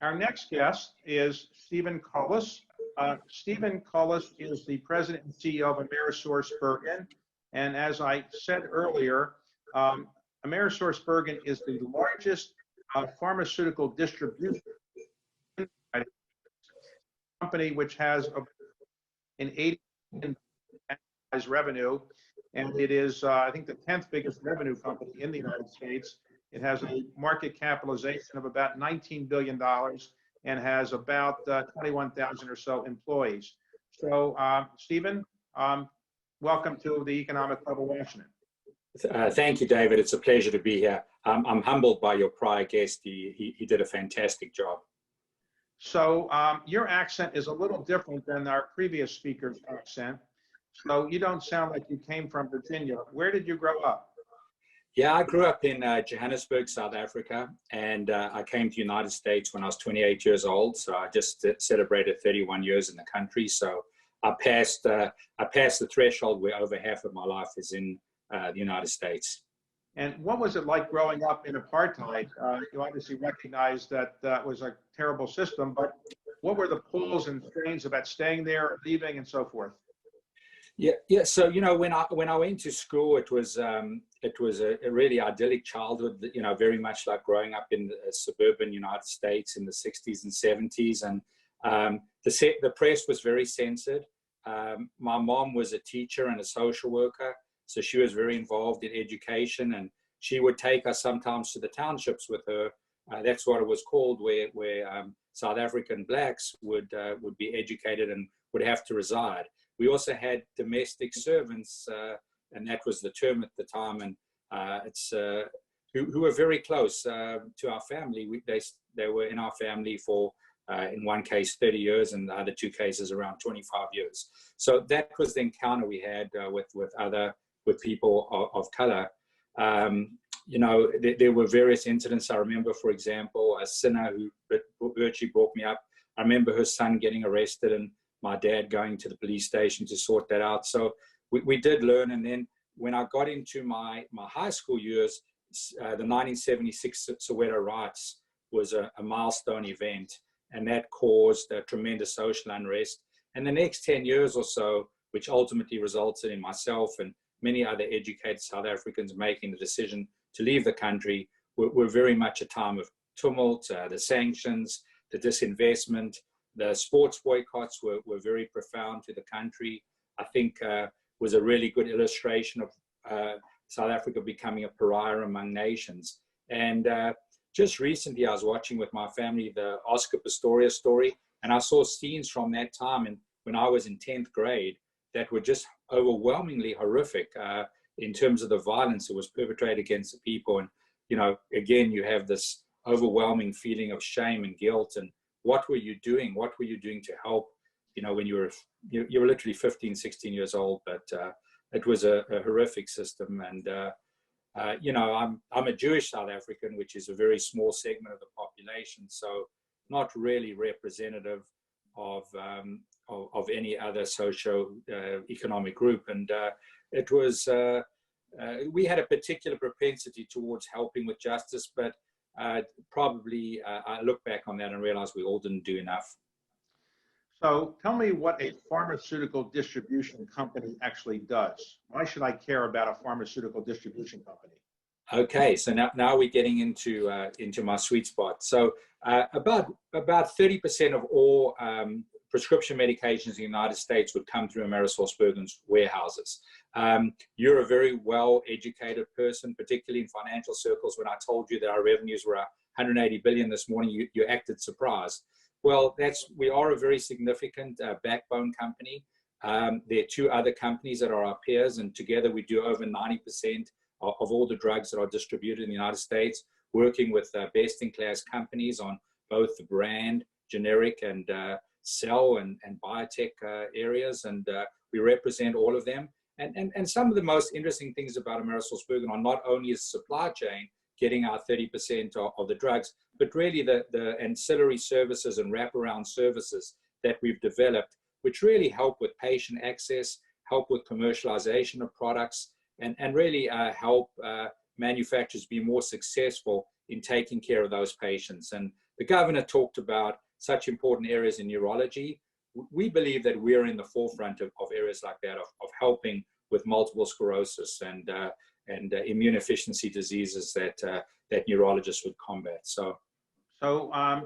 Our next guest is Stephen Collis. Stephen Collis is the president and CEO of AmerisourceBergen. And as I said earlier, AmerisourceBergen is the largest pharmaceutical distribution company, which has an 80 billion revenue, and it is, I think, the 10th biggest revenue company in the United States. It has a market capitalization of about $19 billion and has about 21,000 or so employees. So, Stephen, welcome to the Economic Club of Washington. Thank you, David. It's a pleasure to be here. I'm humbled by your prior guest. He did a fantastic job. So your accent is a little different than our previous speaker's accent. So you don't sound like you came from Virginia. Where did you grow up? Yeah, I grew up in Johannesburg, South Africa, and I came to the United States when I was 28 years old. So I just celebrated 31 years in the country. So I passed the threshold where over half of my life is in the United States. And what was it like growing up in apartheid? You obviously recognize that that was a terrible system, but what were the pulls and strains about staying there, leaving, and so forth? Yeah. So when I went to school, it was a really idyllic childhood. Very much like growing up in the suburban United States in the 60s and 70s, and the press was very censored. My mom was a teacher and a social worker, so she was very involved in education, and she would take us sometimes to the townships with her. That's what it was called, where South African blacks would be educated and would have to reside. We also had domestic servants, and that was the term at the time, and who were very close to our family. They were in our family for, in one case, 30 years, and the other two cases around 25 years. So that was the encounter we had with people of color. There were various incidents. I remember, for example, a sinner who virtually brought me up. I remember her son getting arrested and my dad going to the police station to sort that out. So we did learn. And then when I got into my high school years, the 1976 Soweto riots was a milestone event, and that caused a tremendous social unrest. And the next 10 years or so, which ultimately resulted in myself and many other educated South Africans making the decision to leave the country, were very much a time of tumult. The sanctions, the disinvestment, the sports boycotts were very profound to the country. I think was a really good illustration of South Africa becoming a pariah among nations. And just recently, I was watching with my family the Oscar Pistorius story, and I saw scenes from that time, and when I was in 10th grade, that were just overwhelmingly horrific in terms of the violence that was perpetrated against the people. And again, you have this overwhelming feeling of shame and guilt. And what were you doing? What were you doing to help? When you were literally 15, 16 years old, but it was a horrific system. And I'm a Jewish South African, which is a very small segment of the population, so not really representative of any other socio-economic group. And it was we had a particular propensity towards helping with justice, but probably I look back on that and realize we all didn't do enough. So tell me what a pharmaceutical distribution company actually does. Why should I care about a pharmaceutical distribution company? Okay, so now we're getting into my sweet spot. So about 30% of all prescription medications in the United States would come through AmerisourceBergen's warehouses. You're a very well-educated person, particularly in financial circles. When I told you that our revenues were 180 billion this morning, you acted surprised. Well, we are a very significant backbone company. There are two other companies that are our peers, and together we do over 90% of all the drugs that are distributed in the United States, working with best-in-class companies on both the brand, generic, and cell and biotech areas, and we represent all of them. And some of the most interesting things about AmerisourceBergen are not only is supply chain, getting our 30% of the drugs, but really the ancillary services and wraparound services that we've developed, which really help with patient access, help with commercialization of products, and really help manufacturers be more successful in taking care of those patients. And the governor talked about such important areas in neurology. We believe that we're in the forefront of areas like that, of helping with multiple sclerosis and immunodeficiency diseases that neurologists would combat. So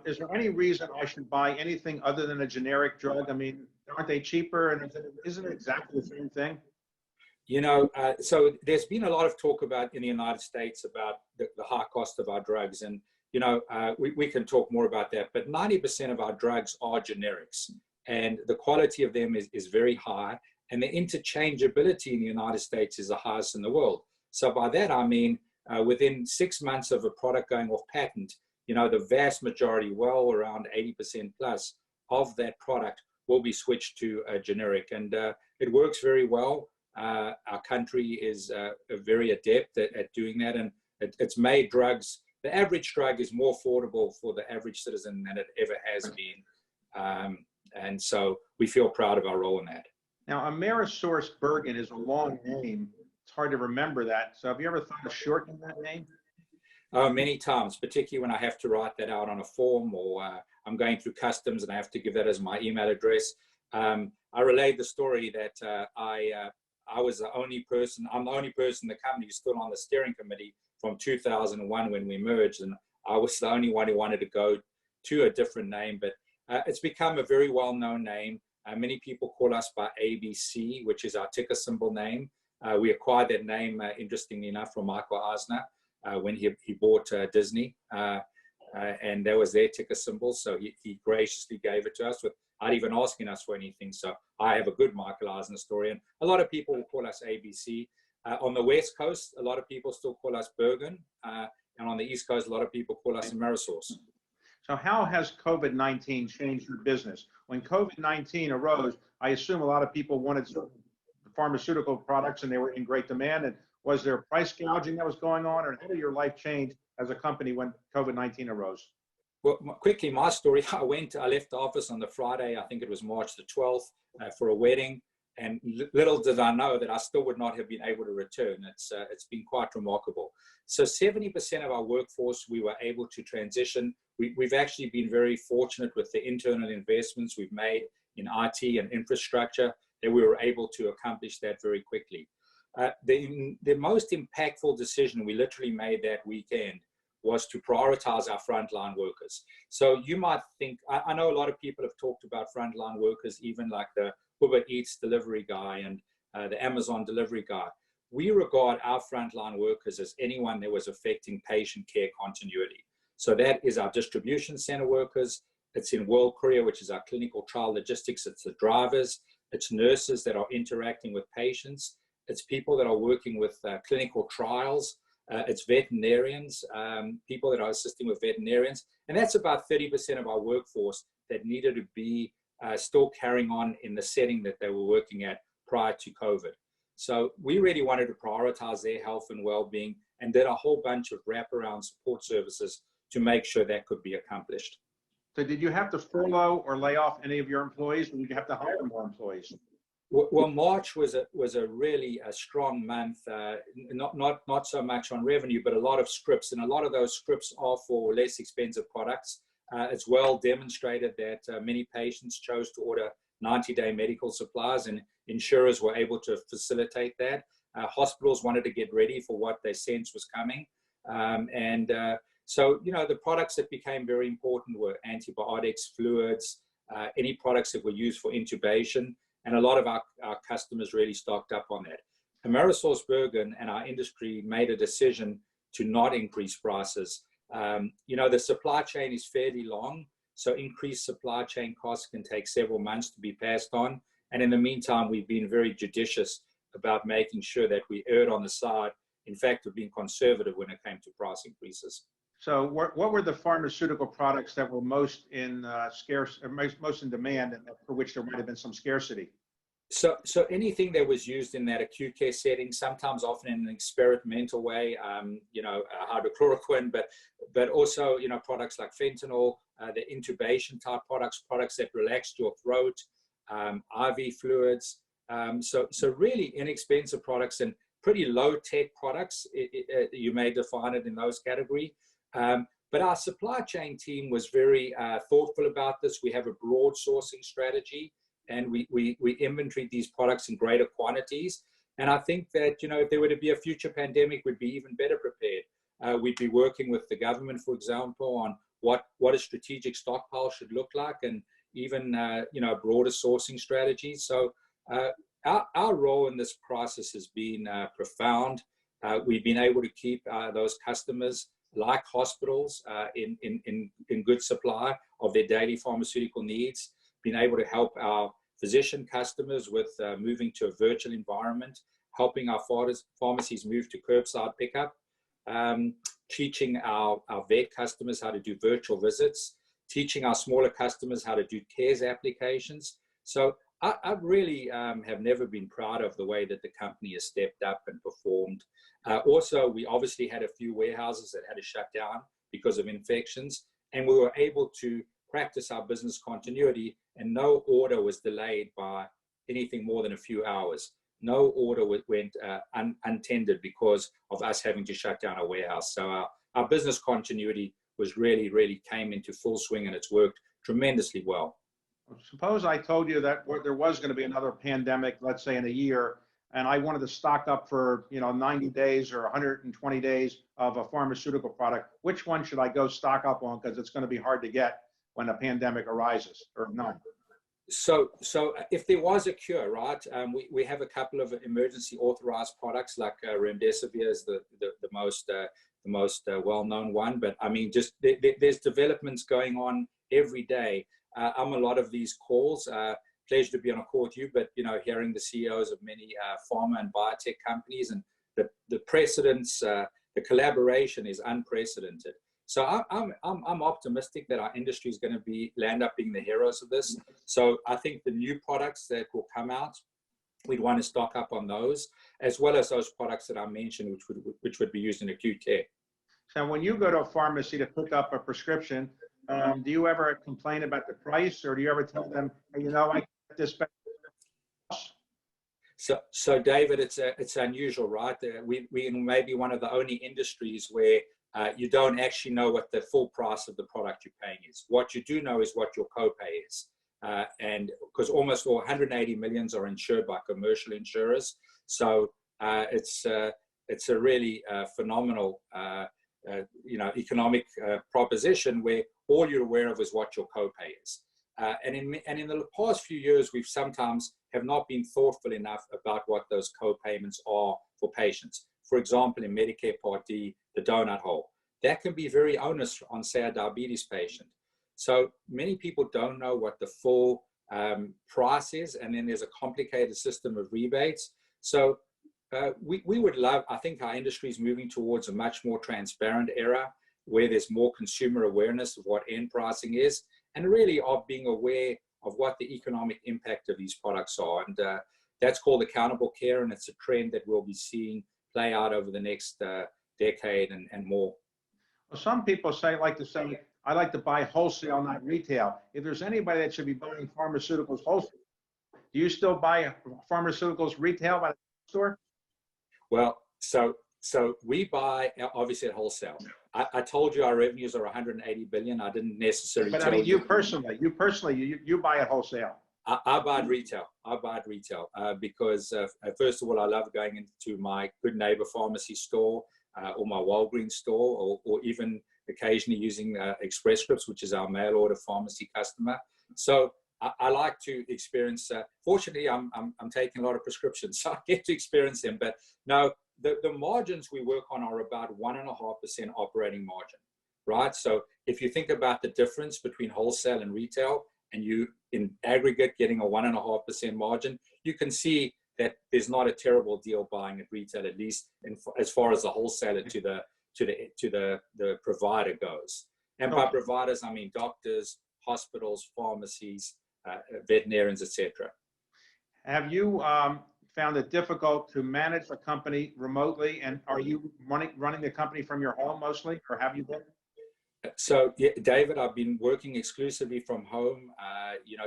is there any reason I should buy anything other than a generic drug? I mean, aren't they cheaper? And isn't it exactly the same thing? You know, so there's been a lot of talk about in the United States about the high cost of our drugs. And, you know, we can talk more about that, but 90% of our drugs are generics. And the quality of them is very high. And the interchangeability in the United States is the highest in the world. So by that, I mean, within 6 months of a product going off patent, you know, the vast majority, well around 80% plus of that product will be switched to a generic. And it works very well. Our country is very adept at doing that. And it's made drugs, the average drug is more affordable for the average citizen than it ever has been. And so we feel proud of our role in that. Now, AmerisourceBergen is a long name. It's hard to remember that. So have you ever thought of shortening that name? Many times, particularly when I have to write that out on a form, or I'm going through customs and I have to give that as my email address. I relayed the story that I was the only person, I'm the only person in the company who's still on the steering committee from 2001 when we merged, and I was the only one who wanted to go to a different name, but it's become a very well-known name. Many people call us by ABC, which is our ticker symbol name. We acquired that name, interestingly enough, from Michael Eisner when he bought Disney, and that was their ticker symbol, so he graciously gave it to us without even asking us for anything. So I have a good Michael Eisner story, and a lot of people will call us ABC. On the West Coast, a lot of people still call us Bergen, and on the East Coast, a lot of people call us Amerisource. So how has COVID-19 changed your business? When COVID-19 arose, I assume a lot of people wanted certain pharmaceutical products and they were in great demand. And was there price gouging that was going on, or how did your life change as a company when COVID-19 arose? Well, quickly, my story, I left the office on the Friday, I think it was March the 12th, for a wedding. And little did I know that I still would not have been able to return. It's been quite remarkable. So 70% of our workforce, we were able to transition. We've actually been very fortunate with the internal investments we've made in IT and infrastructure that we were able to accomplish that very quickly. The most impactful decision we literally made that weekend was to prioritize our frontline workers. So you might think, I know a lot of people have talked about frontline workers, even like the Uber Eats delivery guy and the Amazon delivery guy. We regard our frontline workers as anyone that was affecting patient care continuity. So that is our distribution center workers. It's in World Courier, which is our clinical trial logistics. It's the drivers. It's nurses that are interacting with patients. It's people that are working with clinical trials. It's veterinarians, people that are assisting with veterinarians. And that's about 30% of our workforce that needed to be still carrying on in the setting that they were working at prior to COVID. So we really wanted to prioritize their health and well-being and did a whole bunch of wraparound support services to make sure that could be accomplished. So did you have to furlough or lay off any of your employees, or did you have to hire more employees? Well, March was a really strong month, not so much on revenue, but a lot of scripts, and a lot of those scripts are for less expensive products. It's well demonstrated that many patients chose to order 90-day medical supplies, and insurers were able to facilitate that. Hospitals wanted to get ready for what they sensed was coming. So, you know, the products that became very important were antibiotics, fluids, any products that were used for intubation. And a lot of our customers really stocked up on that. AmerisourceBergen and our industry made a decision to not increase prices. You know, the supply chain is fairly long, so increased supply chain costs can take several months to be passed on. And in the meantime, we've been very judicious about making sure that we erred on the side, in fact, of being conservative when it came to price increases. So what were the pharmaceutical products that were most in scarce, or most in demand, and for which there might have been some scarcity? So anything that was used in that acute care setting, sometimes often in an experimental way, you know, hydrochloroquine, but also, you know, products like fentanyl, the intubation type products that relaxed your throat, IV fluids. So really inexpensive products and pretty low tech products. You may define it in those categories. But our supply chain team was very thoughtful about this. We have a broad sourcing strategy, and we inventoried these products in greater quantities. And I think that, you know, if there were to be a future pandemic, we'd be even better prepared. We'd be working with the government, for example, on what a strategic stockpile should look like, and even, you know, broader sourcing strategies. So our role in this process has been profound. We've been able to keep those customers, like hospitals, in good supply of their daily pharmaceutical needs, been able to help our physician customers with moving to a virtual environment, helping our pharmacies move to curbside pickup, teaching our vet customers how to do virtual visits, teaching our smaller customers how to do CARES applications. So I really have never been proud of the way that the company has stepped up and performed. Also, we obviously had a few warehouses that had to shut down because of infections, and we were able to practice our business continuity, and no order was delayed by anything more than a few hours. No order went untended because of us having to shut down our warehouse. So our business continuity was really came into full swing, and it's worked tremendously well. Suppose I told you that there was going to be another pandemic, let's say in a year, and I wanted to stock up for, you know, 90 days or 120 days of a pharmaceutical product. Which one should I go stock up on? Because it's going to be hard to get when a pandemic arises, or not. So if there was a cure, right, we have a couple of emergency authorized products, like remdesivir is the most well-known one. But I mean, just there's developments going on every day. I'm a lot of these calls. Pleasure to be on a call with you, but, you know, hearing the CEOs of many pharma and biotech companies, and the precedence, the collaboration is unprecedented. So I'm optimistic that our industry is going to land up being the heroes of this. So I think the new products that will come out, we'd want to stock up on those, as well as those products that I mentioned, which would be used in acute care. So when you go to a pharmacy to pick up a prescription, do you ever complain about the price, or do you ever tell them, hey, you know, I get this better? So David, it's unusual, right? We may be one of the only industries where you don't actually know what the full price of the product you're paying is. What you do know is what your copay is, and because almost all 180 millions are insured by commercial insurers, so it's a really phenomenal economic proposition where all you're aware of is what your copay is. And in the past few years, we've sometimes have not been thoughtful enough about what those co-payments are for patients. For example, in Medicare Part D, the donut hole, that can be very onerous on, say, a diabetes patient. So many people don't know what the full price is, and then there's a complicated system of rebates. So we would love, I think our industry is moving towards a much more transparent era where there's more consumer awareness of what end pricing is, and really of being aware of what the economic impact of these products are. And that's called accountable care, and it's a trend that we'll be seeing play out over the next decade and more. Well, some people like to say, I like to buy wholesale, not retail. If there's anybody that should be buying pharmaceuticals wholesale, do you still buy pharmaceuticals retail by the store? Well, so we buy obviously at wholesale. I told you our revenues are 180 billion. I didn't necessarily. But I mean, you personally, you buy at wholesale. I buy at retail. Because first of all, I love going into my Good Neighbor pharmacy store or my Walgreens store, or even occasionally using Express Scripts, which is our mail order pharmacy customer. So I like to experience. Fortunately, I'm taking a lot of prescriptions, so I get to experience them. But no, the margins we work on are about 1.5% operating margin, right? So if you think about the difference between wholesale and retail, and you in aggregate getting a 1.5% margin, you can see that there's not a terrible deal buying at retail, at least as far as the wholesaler to the provider goes. And by providers, I mean doctors, hospitals, pharmacies, veterinarians, etc. Have you found it difficult to manage a company remotely, and are you running the company from your home mostly, or have you been? So, yeah, David, I've been working exclusively from home.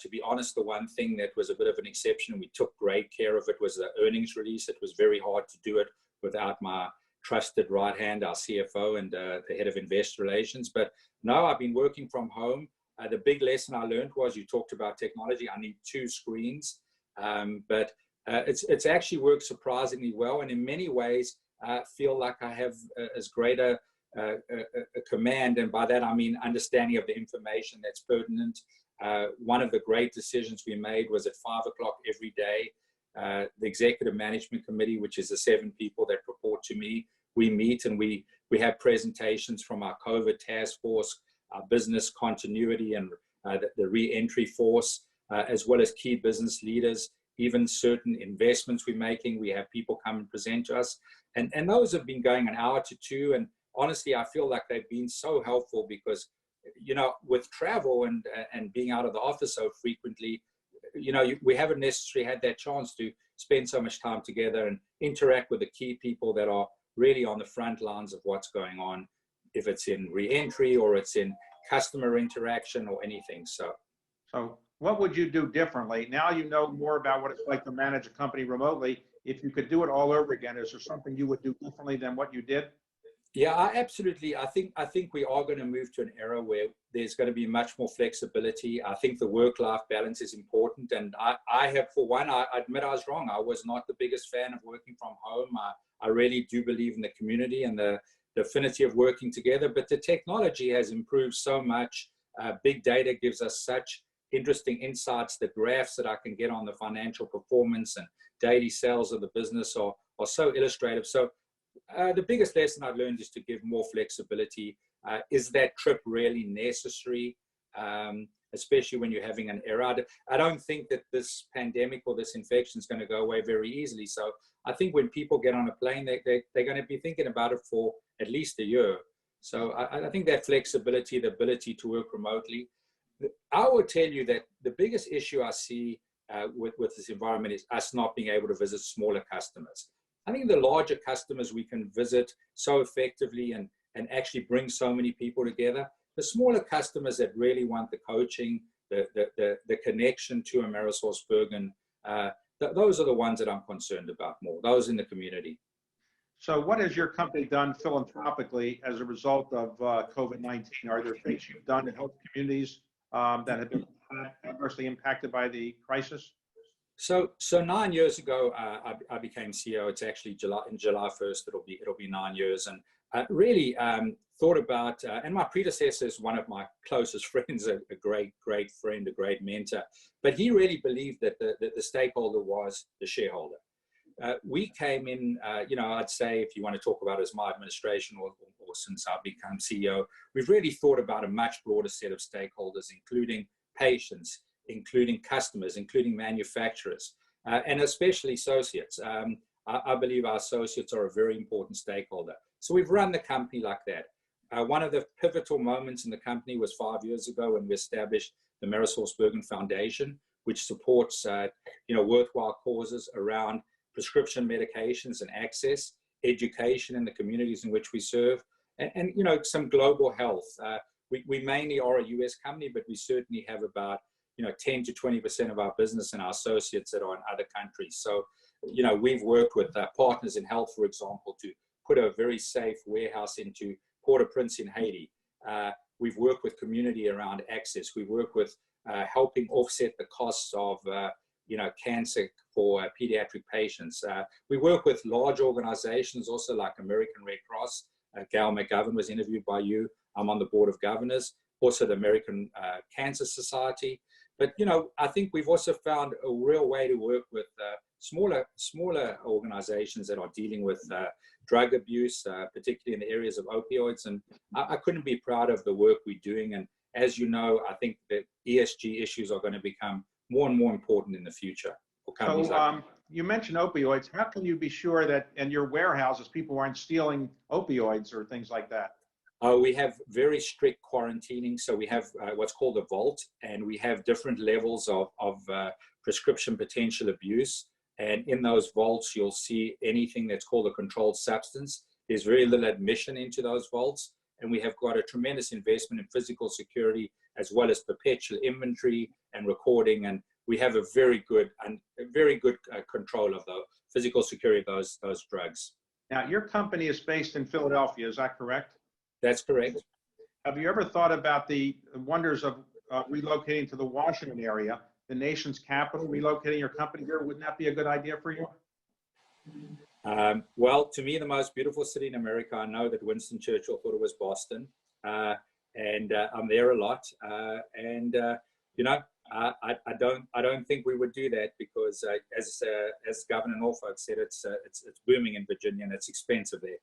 To be honest, the one thing that was a bit of an exception, and we took great care of it, was the earnings release. It was very hard to do it without my trusted right hand, our CFO, and the head of investor relations. But no, I've been working from home. The big lesson I learned was, you talked about technology. I need 2 screens, but it's actually worked surprisingly well. And in many ways, I feel like I have as great a command. And by that, I mean understanding of the information that's pertinent. One of the great decisions we made was at 5 o'clock every day, the executive management committee, which is the 7 people that report to me, we meet and we have presentations from our COVID task force, our business continuity and the re-entry force, as well as key business leaders, even certain investments we're making. We have people come and present to us. And those have been going an hour to 2. And honestly, I feel like they've been so helpful because, you know, with travel and being out of the office so frequently, you know, we haven't necessarily had that chance to spend so much time together and interact with the key people that are really on the front lines of what's going on, if it's in re-entry or it's in customer interaction or anything. So what would you do differently? Now you know more about what it's like to manage a company remotely. If you could do it all over again, is there something you would do differently than what you did? Yeah, absolutely. I think we are going to move to an era where there's going to be much more flexibility. I think the work-life balance is important. And I have, for one, I admit I was wrong. I was not the biggest fan of working from home. I really do believe in the community and the affinity of working together. But the technology has improved so much. Big data gives us such interesting insights. The graphs that I can get on the financial performance and daily sales of the business are so illustrative. So the biggest lesson I've learned is to give more flexibility. Is that trip really necessary, especially when you're having an error? I don't think that this pandemic or this infection is going to go away very easily. So I think when people get on a plane, they're going to be thinking about it for at least a year. So I think that flexibility, the ability to work remotely. I would tell you that the biggest issue I see with this environment is us not being able to visit smaller customers. I think the larger customers we can visit so effectively and actually bring so many people together. The smaller customers that really want the coaching, the connection to AmerisourceBergen, those are the ones that I'm concerned about more, those in the community. So what has your company done philanthropically as a result of COVID-19? Are there things you've done to help communities that have been adversely impacted by the crisis? So 9 years ago, I became CEO. It's actually July 1st. It'll be 9 years, and really thought about. And my predecessor is one of my closest friends, a great friend, a great mentor. But he really believed that the stakeholder was the shareholder. We came in, I'd say, if you want to talk about it as my administration or since I've become CEO, we've really thought about a much broader set of stakeholders, including patients, including customers, including manufacturers, and especially associates. I believe our associates are a very important stakeholder. So we've run the company like that. One of the pivotal moments in the company was 5 years ago when we established the AmerisourceBergen Foundation, which supports worthwhile causes around prescription medications and access, education in the communities in which we serve, and some global health. We mainly are a US company, but we certainly have about 10 to 20% of our business and our associates that are in other countries. So, we've worked with Partners in Health, for example, to put a very safe warehouse into Port-au-Prince in Haiti. We've worked with community around access. We've worked with helping offset the costs of cancer for pediatric patients. We work with large organizations also like American Red Cross. Gail McGovern was interviewed by you. I'm on the board of governors, also the American Cancer Society. But, I think we've also found a real way to work with smaller organizations that are dealing with drug abuse, particularly in the areas of opioids. And I couldn't be proud of the work we're doing. And as you know, I think that ESG issues are going to become more and more important in the future. So you mentioned opioids. How can you be sure that in your warehouses, people aren't stealing opioids or things like that? We have very strict quarantining. So we have what's called a vault, and we have different levels of prescription potential abuse. And in those vaults, you'll see anything that's called a controlled substance. There's very little admission into those vaults. And we have got a tremendous investment in physical security, as well as perpetual inventory and recording. And we have a very good control of the physical security of those drugs. Now, your company is based in Philadelphia, is that correct? That's correct. Have you ever thought about the wonders of relocating to the Washington area, the nation's capital, relocating your company here? Wouldn't that be a good idea for you? Well, to me, the most beautiful city in America, I know that Winston Churchill thought it was Boston. And I'm there a lot. You know, I don't think we would do that because, as Governor Norfolk said, it's booming in Virginia and it's expensive there.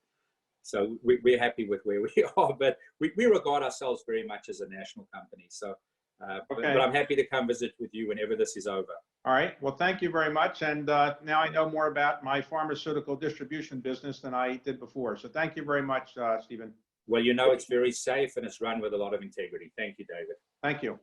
So we're happy with where we are, but we regard ourselves very much as a national company. So, Okay. but I'm happy to come visit with you whenever this is over. All right. Well, thank you very much. And now I know more about my pharmaceutical distribution business than I did before. So thank you very much, Stephen. Well, you know, it's very safe and it's run with a lot of integrity. Thank you, David. Thank you.